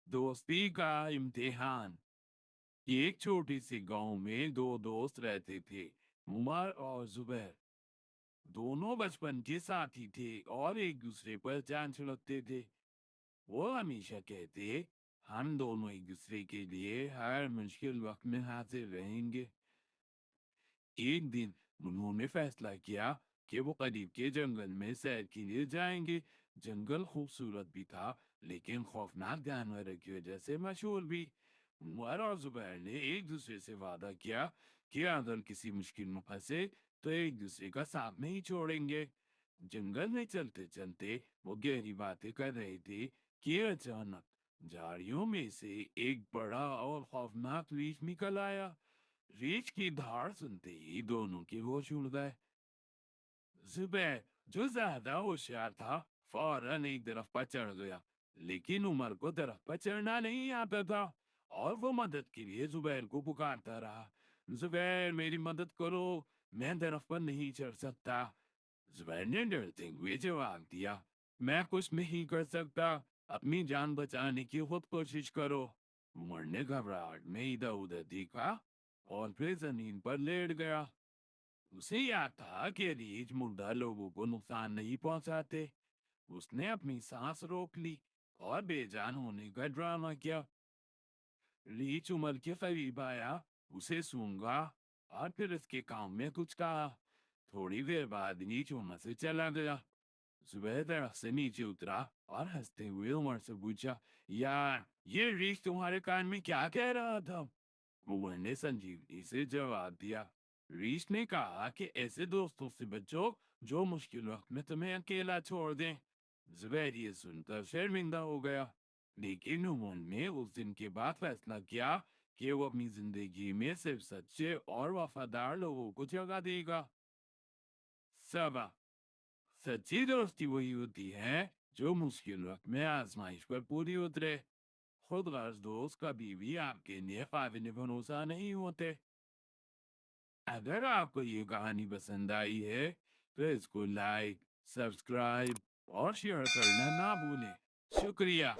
दोस्ती का इम्तिहान। एक छोटे से गांव में दो दोस्त रहते थे, उमर और जुबैर। दोनों बचपन के साथी थे और एक दूसरे पर जान छुड़कते थे। वो हमेशा कहते, हम दोनों एक दूसरे के लिए हर मुश्किल वक्त में हाजिर रहेंगे। एक दिन उन्होंने फैसला किया कि वो करीब के जंगल में सैर के लिए जाएंगे। जंगल खूबसूरत भी था, लेकिन खौफनाक जानवरों की वजह से मशहूर भी। उमर और जुबैर ने एक दूसरे से वादा किया कि अगर किसी मुश्किल में फंसे तो एक दूसरे का साथ नहीं छोड़ेंगे। जंगल में चलते चलते वो गहरी बातें कर रहे थे कि अचानक झाड़ियों में से एक बड़ा और खौफनाक रीछ निकल आया। रीछ की धार सुनते ही दोनों के होश उड़ गए। जुबैर, जो ज्यादा होशियार था, फौरन एक तरफ पर चढ़ गया, लेकिन उमर को तरफ पर चढ़ना नहीं आता था और वो मदद के लिए जुबैर को पुकारता रहा। जुबैर, मेरी मदद करो, मैं तरफ पर नहीं चढ़ सकता। जुबैर ने डरते हुए जवाब दिया, मैं कुछ नहीं कर सकता, अपनी जान बचाने की खुद कोशिश करो। उमर ने घबराहट में इधर उधर देखा और फिर जमीन पर लेट गया। उसे याद था कि रीछ मुर्दा लोगों को नुकसान नहीं पहुंचाते। उसने अपनी सांस रोक ली और बेजान होने का ड्रामा किया। रीछ उमर के करीब आया, उसे सूंघा और फिर उसके कान में कुछ कहा। थोड़ी देर बाद रीछ उमर से चला गया। जुबैर दरख्त से नीचे उतरा और हंसते हुए उमर से पूछा, यार, ये रीछ तुम्हारे कान में क्या कह रहा था? उमर ने संजीवनी से जवाब दिया, रीछ ने कहा कि ऐसे दोस्तों से बचो जो मुश्किल वक्त में तुम्हें अकेला छोड़ दें। जुबैर ये सुनकर शर्मिंदा हो गया, लेकिन उमर ने उस दिन के बाद फैसला किया कि वो अपनी जिंदगी में सिर्फ सच्चे और वफादार लोगों को जगह देगा। सबा, सच्ची दोस्ती वही होती है जो मुश्किल वक्त में आजमाइश पर पूरी उतरे। खुद गर्ज दोस्त कभी भी आपके लिए काबिल भरोसा नहीं होते। अगर आपको ये कहानी पसंद आई है तो इसको लाइक, सब्सक्राइब और शेयर करना ना भूलें। शुक्रिया।